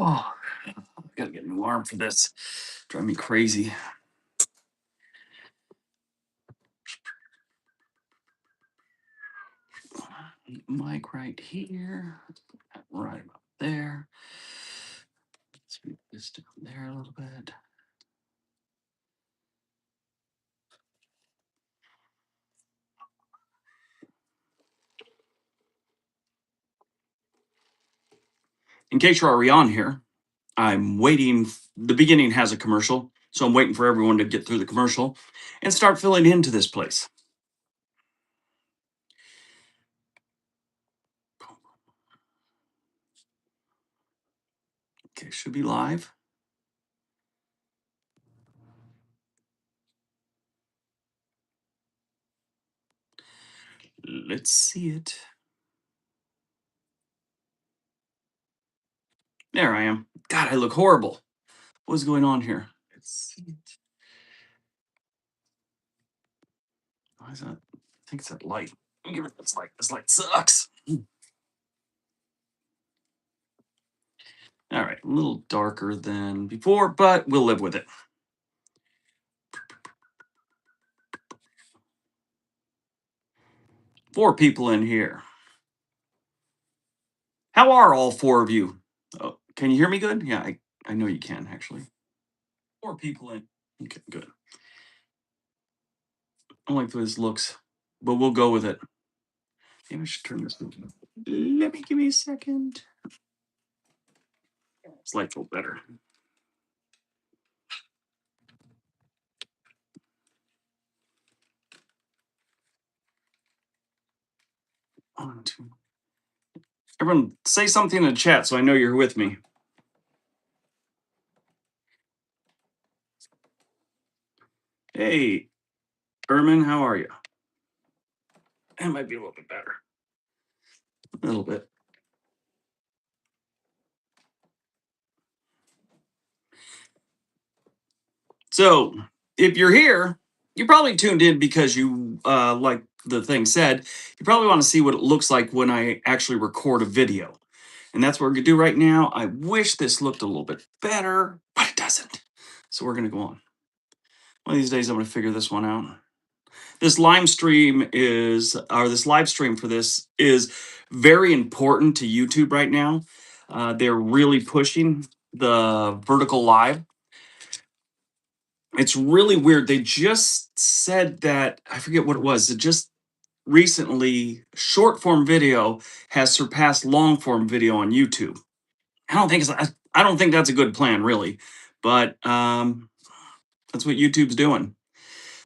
Oh, I gotta get a new arm for this. Drive me crazy. Mic right here. Right about there. Let's move this down there a little bit. In case you're already on here, I'm waiting. The beginning has a commercial, so I'm waiting for everyone to get through the commercial and start filling into this place. Okay, should be live. Let's see it. There I am. God, I look horrible. What's going on here? Let's see it. Why is that? I think it's that light. Give it this light. This light sucks. All right, a little darker than before, but we'll live with it. Four people in here. How are all four of you? Oh, can you hear me good? Yeah, I know you can actually. Four people in. Okay, good. I don't like the way this looks, but we'll go with it. Maybe I should turn this on. Give me a second. This light feel better. One, two. Everyone, say something in the chat so I know you're with me. Hey, Ermin, how are you? That might be a little bit better. A little bit. So, if you're here, you probably tuned in because you, like the thing said, you probably want to see what it looks like when I actually record a video. And that's what we're going to do right now. I wish this looked a little bit better, but it doesn't. So, we're going to go on. One of these days, I'm going to figure this one out. This live stream for this is very important to YouTube right now. They're really pushing the vertical live. It's really weird. They just said that, I forget what it was. It just recently, short form video has surpassed long form video on YouTube. I don't think that's a good plan, really, but that's what YouTube's doing.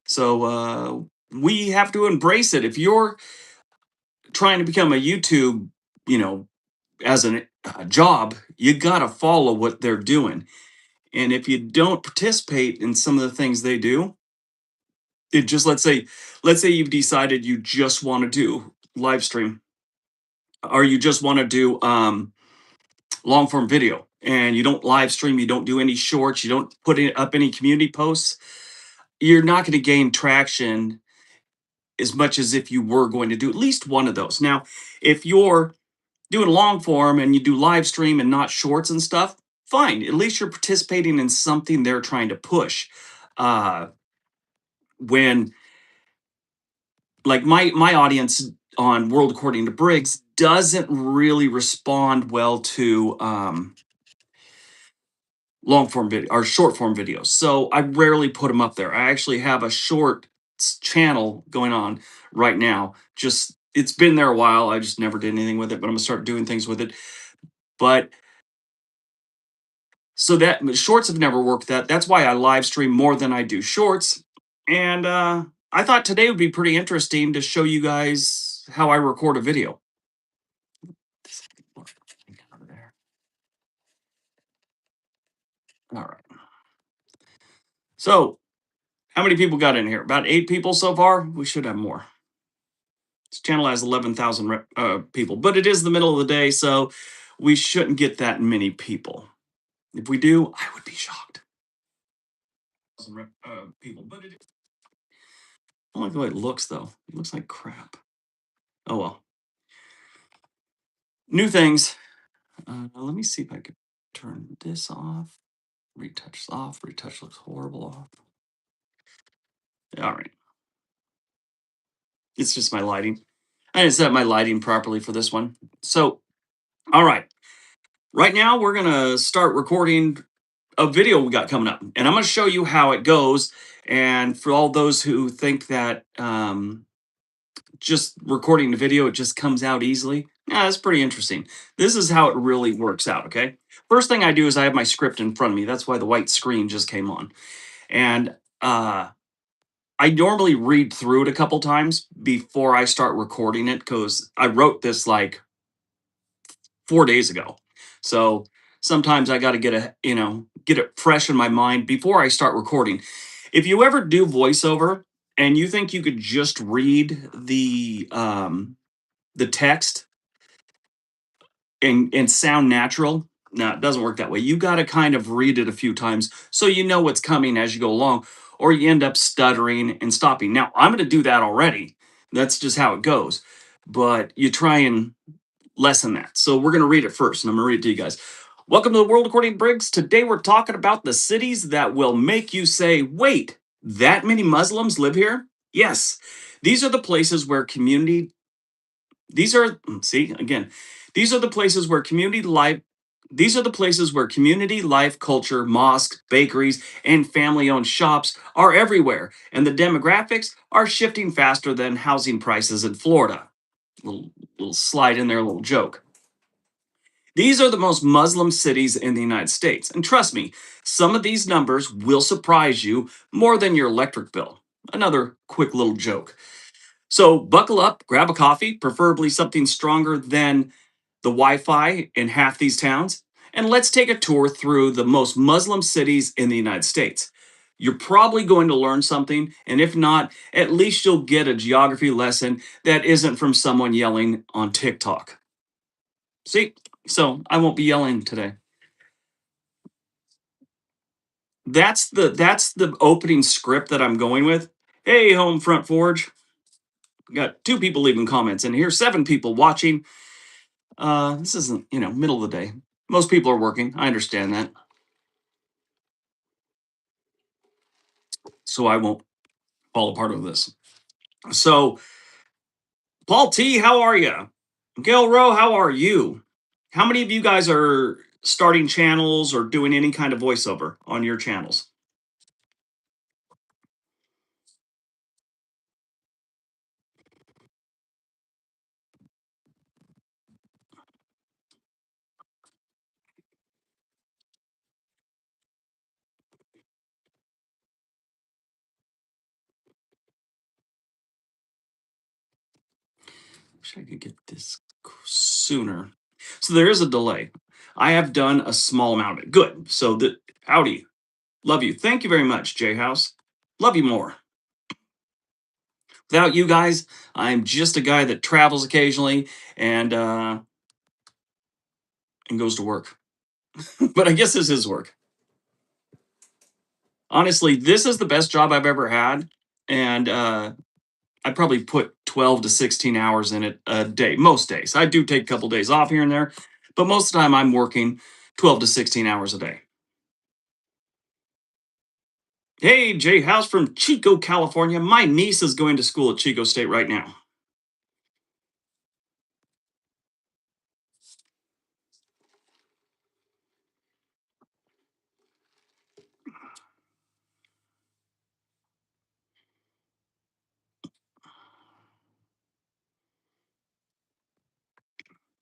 So we have to embrace it. If you're trying to become a YouTube, as a job, you gotta follow what they're doing. And if you don't participate in some of the things they do, it just let's say you've decided you just want to do live stream, or you just want to do long form video, and you don't live stream, you don't do any shorts, you don't put up any community posts, you're not going to gain traction as much as if you were going to do at least one of those. Now, if you're doing long form and you do live stream and not shorts and stuff, fine. At least you're participating in something they're trying to push. When like my audience on World According to Briggs doesn't really respond well to long form video or short form videos. So I rarely put them up there. I actually have a short channel going on right now. Just it's been there a while. I just never did anything with it, but I'm gonna start doing things with it. But so that shorts have never worked. That's why I live stream more than I do shorts. And I thought today would be pretty interesting to show you guys how I record a video. All right. So, how many people got in here? About 8 people so far. We should have more. This channel has 11,000 people, but it is the middle of the day, so we shouldn't get that many people. If we do, I would be shocked. People, but I don't like the way it looks, though. It looks like crap. Oh well. New things. Let me see if I can turn this off. Retouch off. Retouch looks horrible off. All right. It's just my lighting. I didn't set my lighting properly for this one. So, all right. Right now, we're going to start recording a video we got coming up. And I'm going to show you how it goes. And for all those who think that just recording the video, it just comes out easily. Yeah, that's pretty interesting. This is how it really works out, okay? First thing I do is I have my script in front of me. That's why the white screen just came on. And I normally read through it a couple times before I start recording it because I wrote this like 4 days ago. So sometimes I got to get it fresh in my mind before I start recording. If you ever do voiceover and you think you could just read the text and sound natural, no, it doesn't work that way. You got to kind of read it a few times so you know what's coming as you go along, or you end up stuttering and stopping. Now, I'm going to do that already. That's just how it goes. But you try and lessen that. So we're going to read it first, and I'm going to read it to you guys. Welcome to the World According to Briggs. Today we're talking about the cities that will make you say, wait, that many Muslims live here? Yes. These are the places where community these are see again. These are the places where community life, culture, mosques, bakeries, and family-owned shops are everywhere, and the demographics are shifting faster than housing prices in Florida. Little slide in there, a little joke. These are the most Muslim cities in the United States. And trust me, some of these numbers will surprise you more than your electric bill. Another quick little joke. So buckle up, grab a coffee, preferably something stronger than the Wi Fi in half these towns, and let's take a tour through the most Muslim cities in the United States. You're probably going to learn something, and if not, at least you'll get a geography lesson that isn't from someone yelling on TikTok. See? So I won't be yelling today. That's the opening script that I'm going with. Hey, home front forge. Got 2 people leaving comments, and here's 7 people watching. This isn't, middle of the day. Most people are working. I understand that. So I won't fall apart of this. So, Paul T, how are you? Gail Rowe, how are you? How many of you guys are starting channels or doing any kind of voiceover on your channels? Wish I could get this sooner. So there is a delay. I have done a small amount of it. Good. So howdy. Love you. Thank you very much, J House. Love you more. Without you guys, I'm just a guy that travels occasionally and goes to work. But I guess this is work. Honestly, this is the best job I've ever had, and I probably put 12 to 16 hours in it a day. Most days, I do take a couple days off here and there, but most of the time I'm working 12 to 16 hours a day. Hey, Jay House from Chico, California. My niece is going to school at Chico State right now.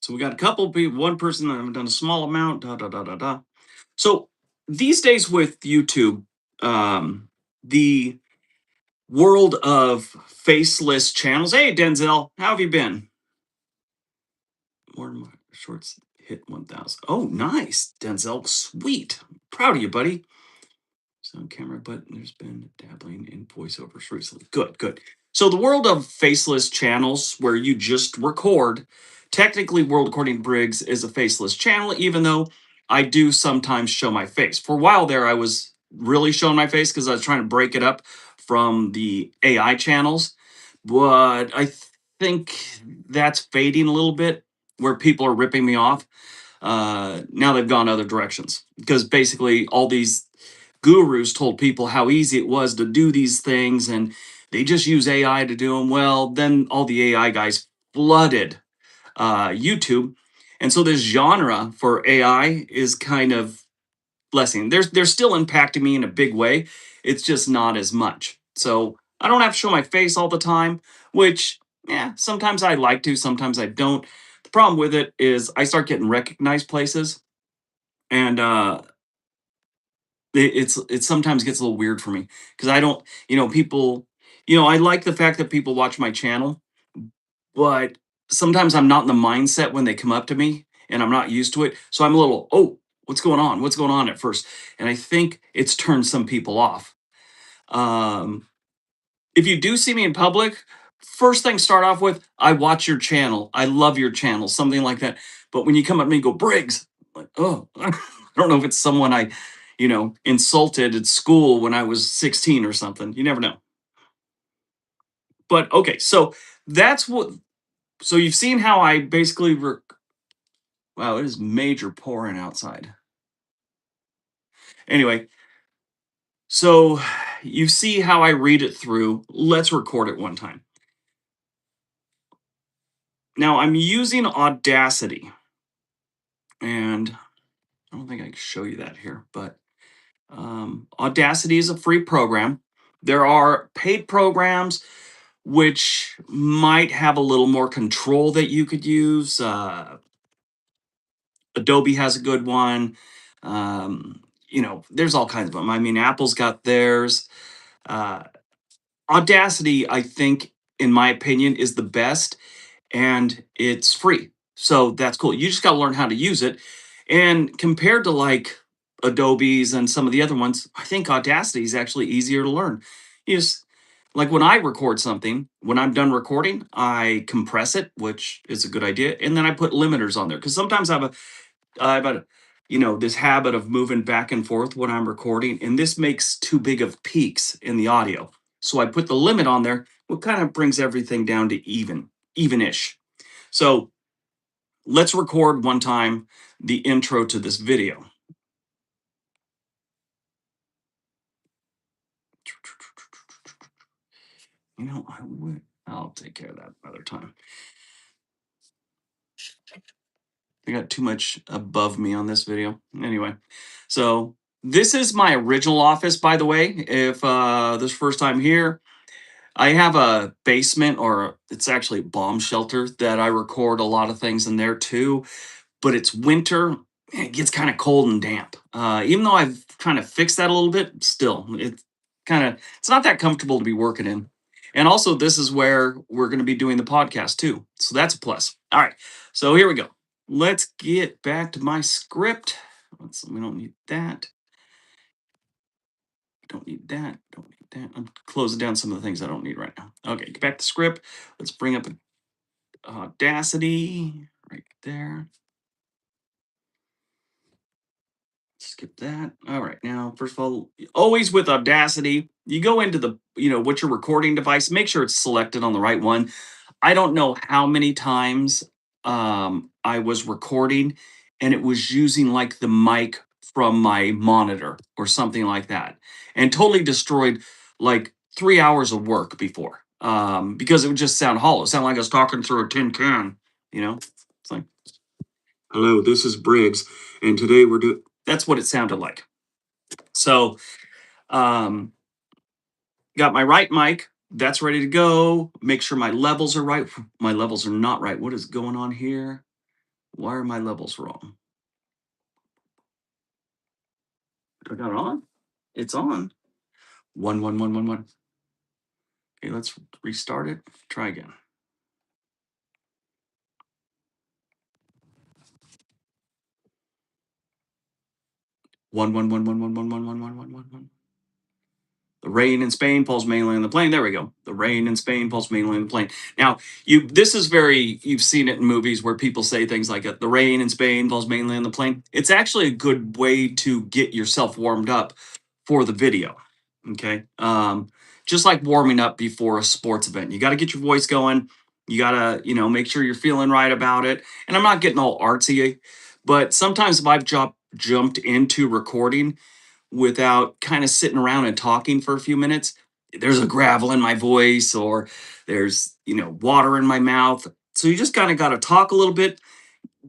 So we got a couple people, one person that have done a small amount, da da da da da. So these days with YouTube, the world of faceless channels. Hey, Denzel, how have you been? More and more shorts hit 1,000. Oh, nice, Denzel. Sweet. Proud of you, buddy. It's on camera, but there's been dabbling in voiceovers recently. Good, good. So the world of faceless channels where you just record, technically World According to Briggs is a faceless channel, even though I do sometimes show my face. For a while there, I was really showing my face because I was trying to break it up from the AI channels. But I think that's fading a little bit where people are ripping me off. Now they've gone other directions because basically all these gurus told people how easy it was to do these things, and they just use AI to do them. Well, then all the AI guys flooded YouTube, and so this genre for AI is kind of lessening. They're still impacting me in a big way. It's just not as much. So I don't have to show my face all the time, which yeah, sometimes I like to, sometimes I don't. The problem with it is I start getting recognized places, and it sometimes gets a little weird for me because I don't, people, I like the fact that people watch my channel, but sometimes I'm not in the mindset when they come up to me and I'm not used to it. So I'm a little, oh, what's going on? What's going on at first? And I think it's turned some people off. Um, if you do see me in public, first thing start off with, I watch your channel. I love your channel, something like that. But when you come up to me and go, Briggs, I'm like, oh, I don't know if it's someone I, insulted at school when I was 16 or something. You never know. But okay, so that's what, so you've seen how I basically, wow, it is major pouring outside. Anyway, so you see how I read it through. Let's record it one time. Now I'm using Audacity, and I don't think I can show you that here, but Audacity is a free program. There are paid programs which might have a little more control that you could use. Adobe has a good one. There's all kinds of them. I mean, Apple's got theirs. Uh, Audacity, I think, in my opinion, is the best, and it's free. So that's cool. You just got to learn how to use it. And compared to like Adobe's and some of the other ones, I think Audacity is actually easier to learn. You just like when I record something, when I'm done recording, I compress it, which is a good idea, and then I put limiters on there because sometimes I have this habit of moving back and forth when I'm recording, and this makes too big of peaks in the audio. So I put the limit on there, what kind of brings everything down to even-ish. So let's record one time the intro to this video. I'll take care of that another time. I got too much above me on this video. Anyway, so this is my original office, by the way. If this first time here, I have a basement, or it's actually a bomb shelter that I record a lot of things in there too. But it's winter, and it gets kind of cold and damp. Even though I've kind of fixed that a little bit, still it's not that comfortable to be working in. And also, this is where we're going to be doing the podcast too, so that's a plus. All right, so here we go. Let's get back to my script. We don't need that. Don't need that. Don't need that. I'm closing down some of the things I don't need right now. Okay, get back to script. Let's bring up Audacity right there. Skip that. All right. Now, first of all, always with Audacity, you go into what your recording device, make sure it's selected on the right one. I don't know how many times I was recording and it was using like the mic from my monitor or something like that, and totally destroyed like 3 hours of work before because it would just sound hollow, sound like I was talking through a tin can. It's like, hello, this is Briggs, and today we're doing. That's what it sounded like. So, um, got my right mic. That's ready to go. Make sure my levels are right. My levels are not right. What is going on here? Why are my levels wrong? I got it on. It's on. 1 1 1 1 1. Okay, let's restart it. Try again. 1 1 1 1 1 1 1 1 1 1. The rain in Spain falls mainly on the plain. There we go. The rain in Spain falls mainly on the plain. Now, this is you've seen it in movies where people say things like the rain in Spain falls mainly on the plain. It's actually a good way to get yourself warmed up for the video. Okay. Just like warming up before a sports event. You got to get your voice going. You got to, make sure you're feeling right about it. And I'm not getting all artsy, But sometimes if I've jumped into recording without kind of sitting around and talking for a few minutes, there's a gravel in my voice or there's, water in my mouth. So you just kind of got to talk a little bit,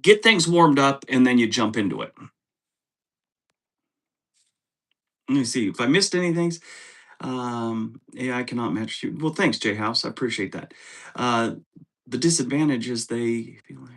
get things warmed up, and then you jump into it. Let me see if I missed anything. AI cannot match you. Well, thanks, J House. I appreciate that. Uh, the disadvantage is they feel like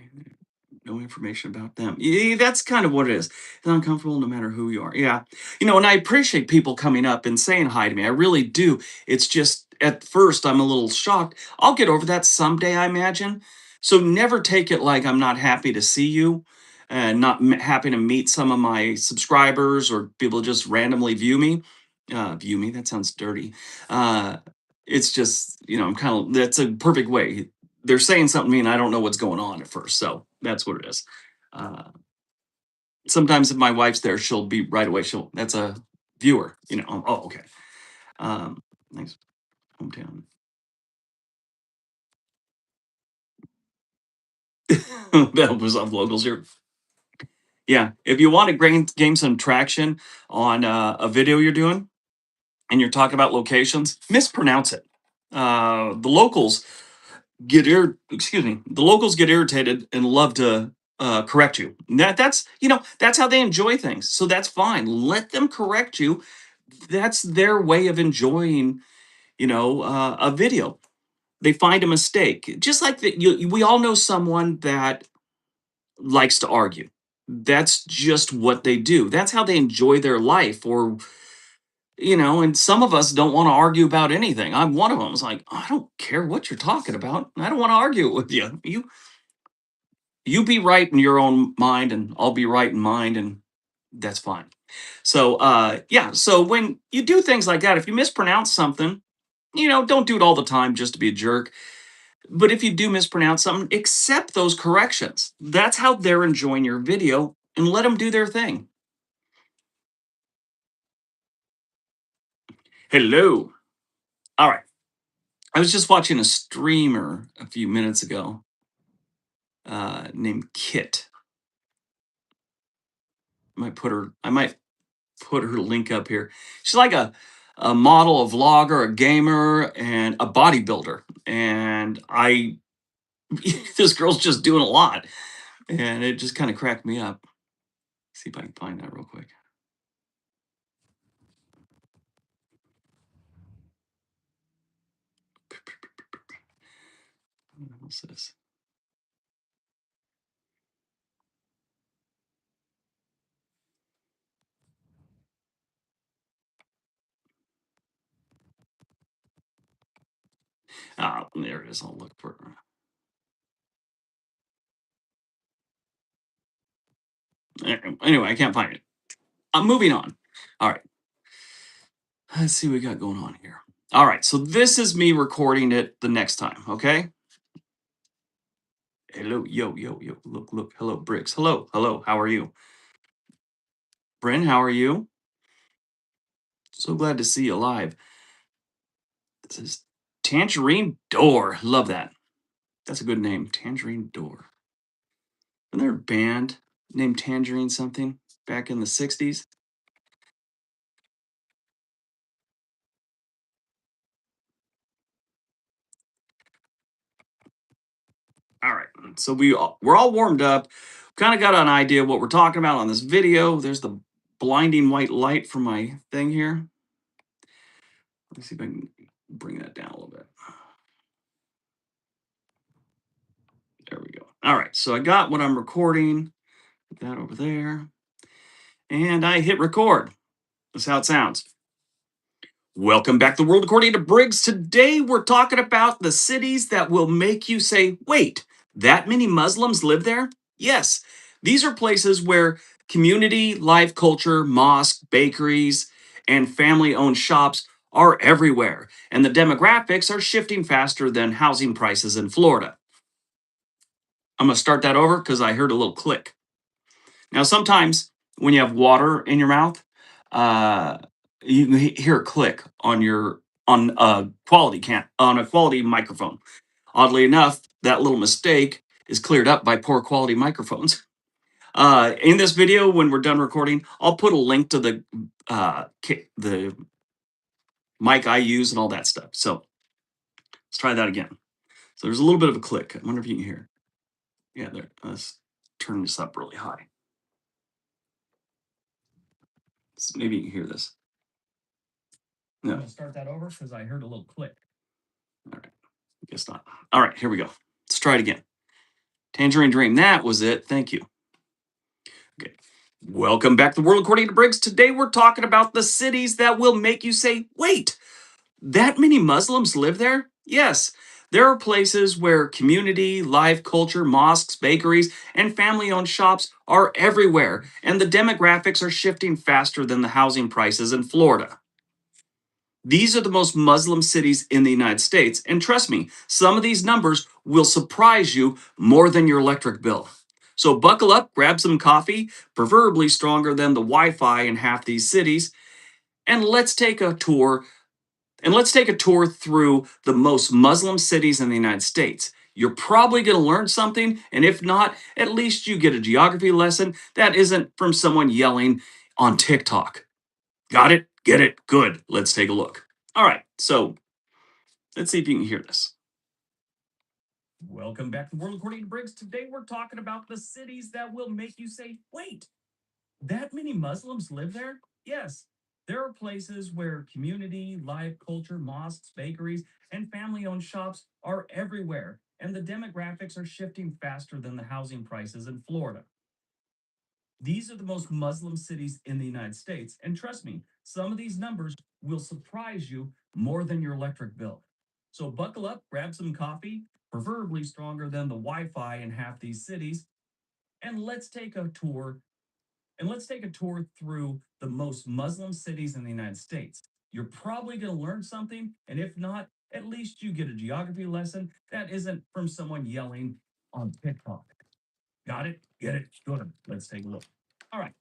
no information about them. Yeah, that's kind of what it is. It's uncomfortable no matter who you are. Yeah. And I appreciate people coming up and saying hi to me. I really do. It's just at first I'm a little shocked. I'll get over that someday, I imagine. So never take it like I'm not happy to see you and not happy to meet some of my subscribers or people just randomly view me. That sounds dirty. Uh, it's just, I'm kind of, that's a perfect way. They're saying something to me and I don't know what's going on at first. So that's what it is. Uh, Sometimes if my wife's there, she'll be right away. That's a viewer. Oh, okay. Nice hometown. That was off locals here. Yeah. If you want to gain some traction on a video you're doing and you're talking about locations, mispronounce it. The locals the locals get irritated and love to correct you. That's how they enjoy things. So that's fine. Let them correct you. That's their way of enjoying, a video. They find a mistake. Just like that, we all know someone that likes to argue. That's just what they do. That's how they enjoy their life. And some of us don't want to argue about anything. I'm one of them. It's like, I don't care what you're talking about. I don't want to argue with you. You be right in your own mind and I'll be right in mine, and that's fine. So yeah, so when you do things like that, if you mispronounce something, don't do it all the time just to be a jerk. But if you do mispronounce something, accept those corrections. That's how they're enjoying your video, and let them do their thing. Hello. All right. I was just watching a streamer a few minutes ago named Kit. I might put her link up here. She's like a model, a vlogger, a gamer, and a bodybuilder. And this girl's just doing a lot, and it just kind of cracked me up. See if I can find that real quick. What's this? Ah, there it is. I'll look for it. Anyway, I can't find it. I'm moving on. All right. Let's see what we got going on here. All right. So this is me recording it the next time. Okay. Hello. Yo, yo, yo. Look, look. Hello, Briggs. Hello. Hello. How are you? Bryn, how are you? So glad to see you live. This is Tangerine Door. Love that. That's a good name. Tangerine Door. Wasn't there a band named Tangerine something back in the 60s? All right. So we're all warmed up. Kind of got an idea what we're talking about on this video. There's the blinding white light from my thing here. Let me see if I can bring that down a little bit. There we go. All right. So I got what I'm recording. Put that over there. And I hit record. That's how it sounds. Welcome back to World According to Briggs. Today we're talking about the cities that will make you say, wait, that many Muslims live there? Yes, these are places where community, life culture, mosque, bakeries, and family owned shops are everywhere. And the demographics are shifting faster than housing prices in Florida. I'm going to start that over because I heard a little click. Now, sometimes when you have water in your mouth, uh, you can hear a click on a quality microphone. Oddly enough, that little mistake is cleared up by poor quality microphones. In this video, when we're done recording, I'll put a link to the mic I use and all that stuff. So let's try that again. So there's a little bit of a click. I wonder if you can hear. Yeah, there. Let's turn this up really high. So maybe you can hear this. No. I'm gonna start that over because I heard a little click. All right. Guess not. All right, here we go. Let's try it again. Tangerine Dream. That was it. Thank you. Okay. Welcome back to the World According to Briggs. Today we're talking about the cities that will make you say, wait, that many Muslims live there? Yes. There are places where community, live culture, mosques, bakeries, and family owned shops are everywhere, and the demographics are shifting faster than the housing prices in Florida. These are the most Muslim cities in the United States, and trust me, some of these numbers will surprise you more than your electric bill. So buckle up, grab some coffee, preferably stronger than the Wi-Fi in half these cities, and let's take a tour. Through the most Muslim cities in the United States. You're probably going to learn something, and if not, at least you get a geography lesson that isn't from someone yelling on TikTok. Got it? Get it? Good. Let's take a look. All right, so let's see if you can hear this. Welcome back to World According to Briggs. Today we're talking about the cities that will make you say, wait, that many Muslims live there? Yes. There are places where community, live culture, mosques, bakeries, and family owned shops are everywhere, and the demographics are shifting faster than the housing prices in Florida. These are the most Muslim cities in the United States, and trust me, some of these numbers will surprise you more than your electric bill. So buckle up, grab some coffee, preferably stronger than the Wi-Fi in half these cities, and let's take a tour through the most Muslim cities in the United States. You're probably going to learn something, and if not, at least you get a geography lesson that isn't from someone yelling on TikTok. Got it? Get it? Good. Let's take a look. All right.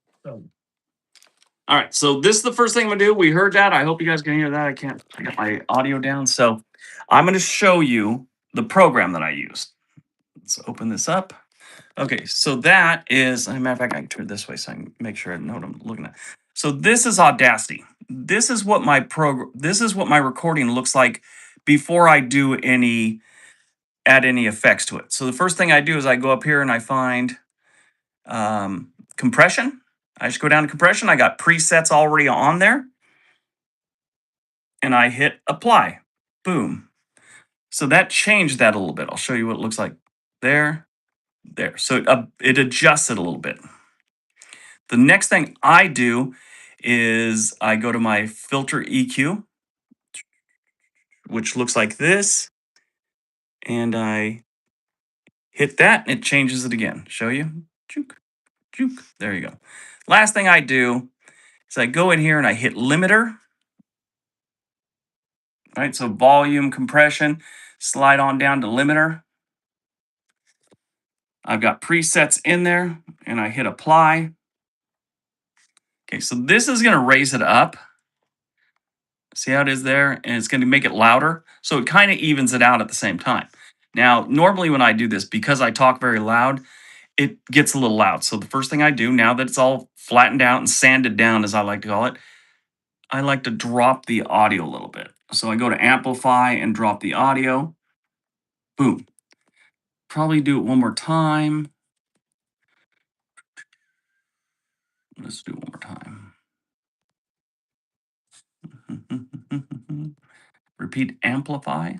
So this is the first thing I'm gonna do. We heard that. I hope you guys can hear that. I got my audio down. So I'm gonna show you the program that I used. Let's open this up. Okay, so that is, as a matter of fact, I can turn it this way so I can make sure I know what I'm looking at. So this is Audacity. This is what my recording looks like before I add any effects to it. So the first thing I do is I go up here and I find compression. I just go down to compression. I got presets already on there. And I hit apply. Boom. So that changed that a little bit. I'll show you what it looks like there. So it adjusts it a little bit. The next thing I do is I go to my filter EQ, which looks like this, and I hit that and it changes it again. Show you. Juke, juke. There you go. Last thing I do is I go in here and I hit limiter. All right, so volume compression, slide on down to limiter. I've got presets in there and I hit apply. Okay, so this is gonna raise it up. See how it is there? And it's gonna make it louder. So it kind of evens it out at the same time. Now, normally when I do this, because I talk very loud, it gets a little loud. So the first thing I do, now that it's all flattened out and sanded down, as I like to call it, I like to drop the audio a little bit. So I go to amplify and drop the audio. Boom. Probably do it one more time. Let's do it one more time. Repeat amplify.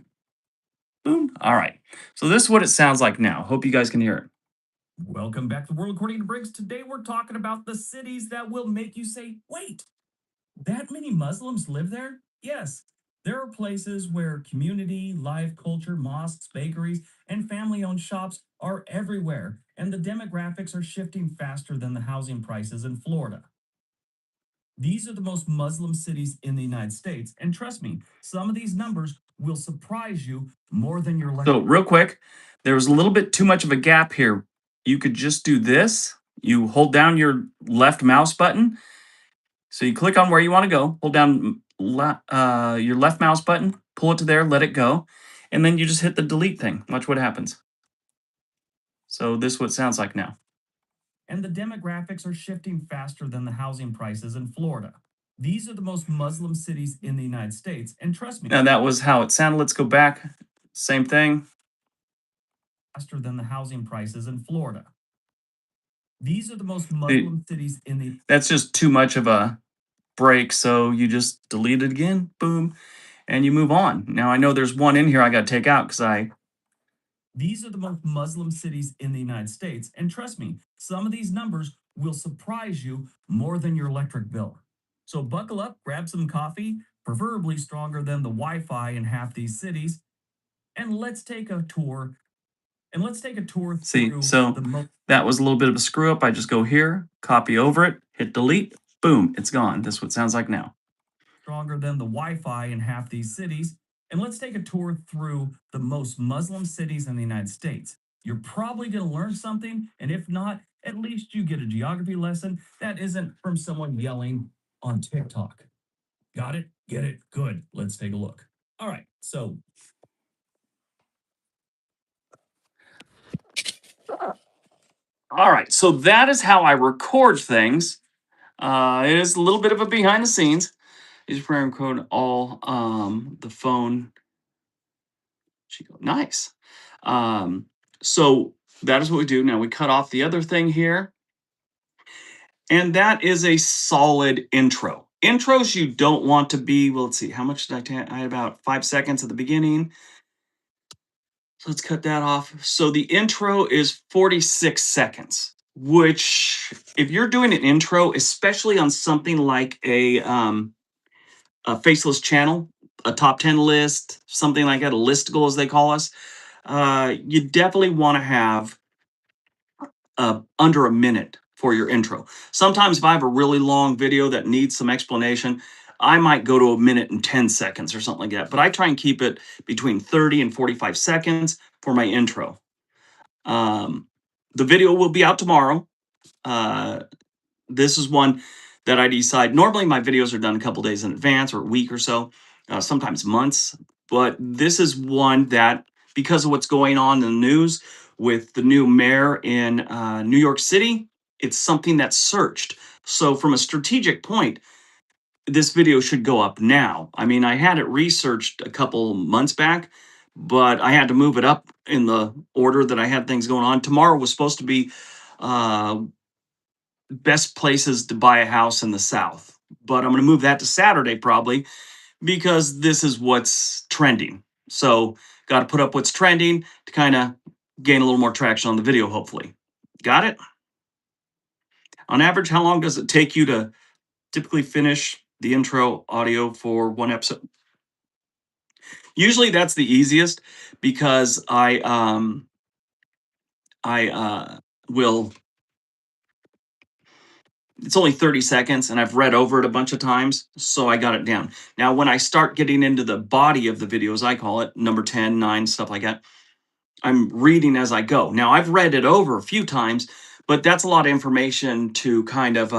Boom. All right. So this is what it sounds like now. Hope you guys can hear it. Welcome back to World According to Briggs. Today we're talking about the cities that will make you say, wait, that many Muslims live there? Yes. There are places where community, live culture, mosques, bakeries, and family owned shops are everywhere, and the demographics are shifting faster than the housing prices in Florida. These are the most Muslim cities in the United States, and trust me, some of these numbers will surprise you more than your. So real quick, there was a little bit too much of a gap here. You could just do this. You hold down your left mouse button. So you click on where you want to go, hold down your left mouse button, pull it to there, let it go, and then you just hit the delete thing. Watch what happens. So this is what it sounds like now. And the demographics are shifting faster than the housing prices in Florida. These are the most Muslim cities in the United States. And trust me, Now that was how it sounded. Let's go back. Same thing. Faster than the housing prices in Florida. These are the most Muslim cities in the. That's just too much of a break. So you just delete it again. Boom. And you move on. Now I know there's one in here I got to take out because These are the most Muslim cities in the United States. And trust me, some of these numbers will surprise you more than your electric bill. So buckle up, grab some coffee, preferably stronger than the Wi Fi in half these cities, and let's take a tour. See, Through so that was a little bit of a screw up. I just go here, copy over it, hit delete, boom, it's gone. This is what it sounds like now. Stronger than the Wi-Fi in half these cities. And let's take a tour through the most Muslim cities in the United States. You're probably going to learn something, and if not, at least you get a geography lesson that isn't from someone yelling on TikTok. Got it? Get it? Good. Let's take a look. All right, so all right, so that is how I record things. It is a little bit of a behind the scenes. Use program code all the phone. Nice. So that is what we do. Now we cut off the other thing here. And that is a solid intro. Intros you don't want to be, well, let's see, how much did I had about 5 seconds at the beginning. So let's cut that off. So the intro is 46 seconds, which if you're doing an intro, especially on something like a faceless channel, a top 10 list, something like that, a listicle as they call us, you definitely want to have under a minute for your intro. Sometimes if I have a really long video that needs some explanation, I might go to a minute and 10 seconds or something like that. But I try and keep it between 30 and 45 seconds for my intro. The video will be out tomorrow. This is one that I decide. Normally, my videos are done a couple days in advance or a week or so, sometimes months. But this is one that, because of what's going on in the news with the new mayor in New York City, it's something that's searched. So, from a strategic point, this video should go up now. I mean, I had it researched a couple months back, but I had to move it up in the order that I had things going on. Tomorrow was supposed to be best places to buy a house in the South. But I'm going to move that to Saturday probably because this is what's trending. So, got to put up what's trending to kind of gain a little more traction on the video, hopefully. Got it? On average, how long does it take you to typically finish the intro audio for one episode? Usually that's the easiest because I will, it's only 30 seconds and I've read over it a bunch of times, so I got it down. Now, when I start getting into the body of the videos, I call it number 10, 9, stuff like that, I'm reading as I go. Now, I've read it over a few times, but that's a lot of information to kind of,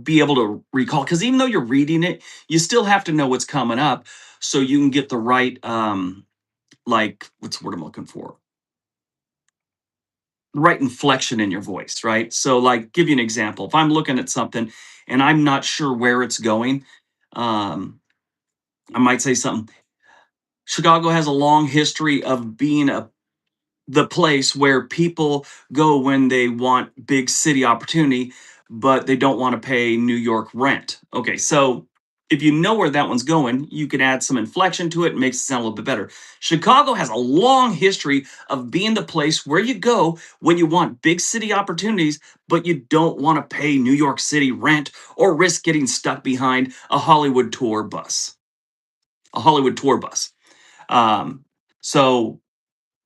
be able to recall. Because even though you're reading it, you still have to know what's coming up so you can get the right, like, what's the word I'm looking for? Right inflection in your voice, right? So, like, give you an example. If I'm looking at something and I'm not sure where it's going, um, I might say something. Chicago has a long history of being the place where people go when they want big city opportunity, but they don't want to pay New York rent. Okay, so if you know where that one's going, you can add some inflection to it and makes it sound a little bit better. Chicago has a long history of being the place where you go when you want big city opportunities, but you don't want to pay New York City rent or risk getting stuck behind a Hollywood tour bus. A Hollywood tour bus. So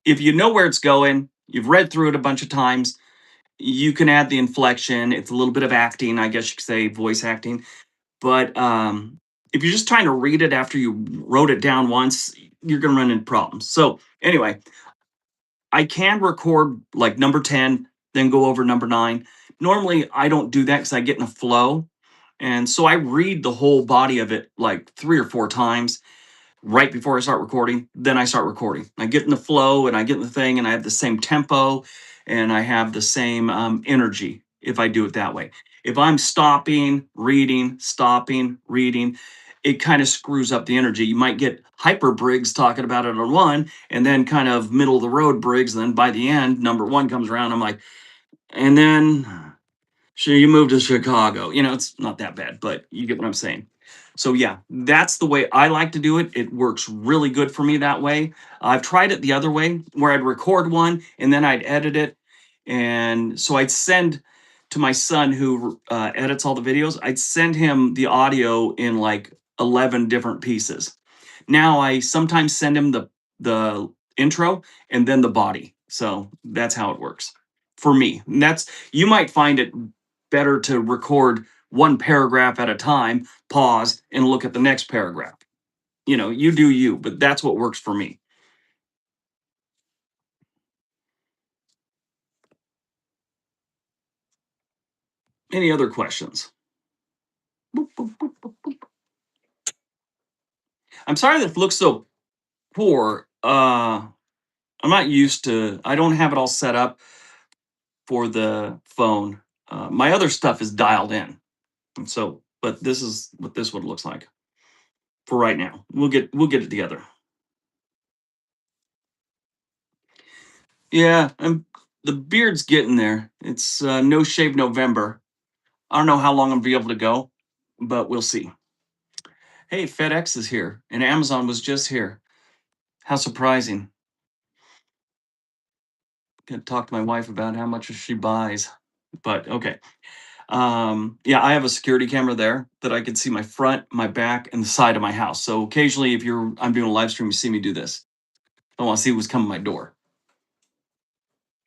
if you know where it's going, you've read through it a bunch of times, you can add the inflection. It's a little bit of acting, I guess you could say, voice acting. But if you're just trying to read it after you wrote it down once, you're going to run into problems. So anyway, I can record like number 10, then go over number 9. Normally, I don't do that because I get in a flow. And so I read the whole body of it like 3 or 4 times right before I start recording. Then I start recording. I get in the flow and I get in the thing and I have the same tempo. and I have the same energy if I do it that way. If I'm stopping, reading, it kind of screws up the energy. You might get hyper Briggs talking about it on one, and then kind of middle of the road Briggs. And then by the end, number one comes around. I'm like, and then sure, you moved to Chicago. It's not that bad, but you get what I'm saying. So yeah, that's the way I like to do it. It works really good for me that way. I've tried it the other way where I'd record one and then I'd edit it. And so I'd send to my son who edits all the videos, I'd send him the audio in like 11 different pieces. Now I sometimes send him the intro and then the body. So that's how it works for me. And that's you might find it better to record one paragraph at a time, pause, and look at the next paragraph. You do you, but that's what works for me. Any other questions? Boop, boop, boop, boop, boop. I'm sorry that it looks so poor. I'm not used to, I don't have it all set up for the phone. My other stuff is dialed in. And so, but this is what this one looks like for right now. We'll get it together. Yeah, the beard's getting there. It's no shave November. I don't know how long I'll be able to go, but we'll see. Hey, FedEx is here, and Amazon was just here. How surprising. Gonna talk to my wife about how much she buys. But okay. Yeah, I have a security camera there that I can see my front, my back, and the side of my house. So occasionally, if I'm doing a live stream, you see me do this. I want to see what's coming my door.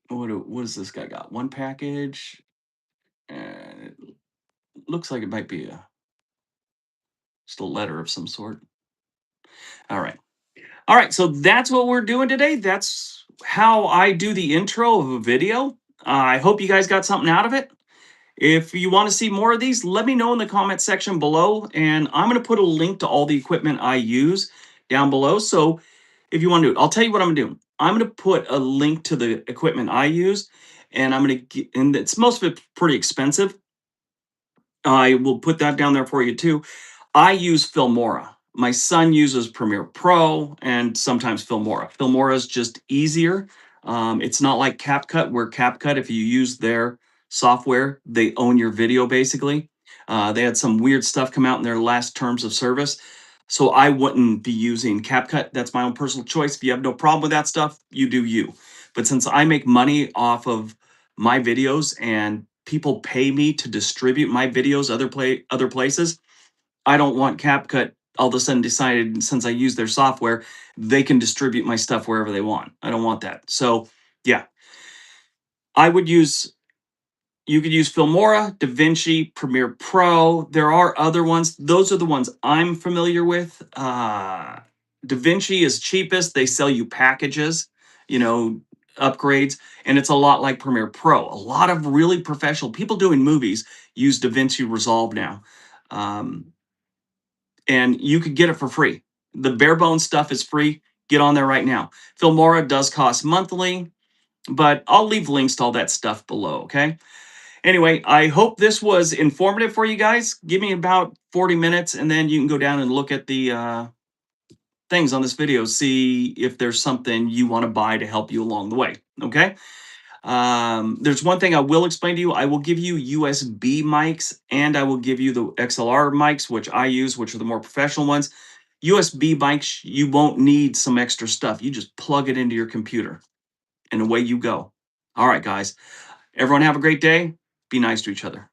What does this guy got? One package, and it looks like it might be just a letter of some sort. All right. All right, so that's what we're doing today. That's how I do the intro of a video. I hope you guys got something out of it. If you want to see more of these, let me know in the comment section below. And I'm going to put a link to all the equipment I use down below. So if you want to do it, I'll tell you what I'm doing. I'm going to put a link to the equipment I use. And I'm going to get, and it's most of it pretty expensive. I will put that down there for you too. I use Filmora. My son uses Premiere Pro and sometimes Filmora. Filmora is just easier. It's not like CapCut, where CapCut, if you use their software, they own your video basically. They had some weird stuff come out in their last terms of service. So I wouldn't be using CapCut. That's my own personal choice. If you have no problem with that stuff, you do you. But since I make money off of my videos and people pay me to distribute my videos other places, I don't want CapCut all of a sudden decided since I use their software, they can distribute my stuff wherever they want. I don't want that. So yeah, I would use you could use Filmora, DaVinci, Premiere Pro. There are other ones. Those are the ones I'm familiar with. DaVinci is cheapest. They sell you packages, you know, upgrades, and it's a lot like Premiere Pro. A lot of really professional people doing movies use DaVinci Resolve now. Um, and you could get it for free. The bare bones stuff is free. Get on there right now. Filmora does cost monthly, but I'll leave links to all that stuff below, okay? Anyway, I hope this was informative for you guys. Give me about 40 minutes, and then you can go down and look at the things on this video, see if there's something you want to buy to help you along the way, okay? There's one thing I will explain to you. I will give you USB mics, and I will give you the XLR mics, which I use, which are the more professional ones. USB mics, you won't need some extra stuff. You just plug it into your computer, and away you go. All right, guys. Everyone have a great day. Be nice to each other.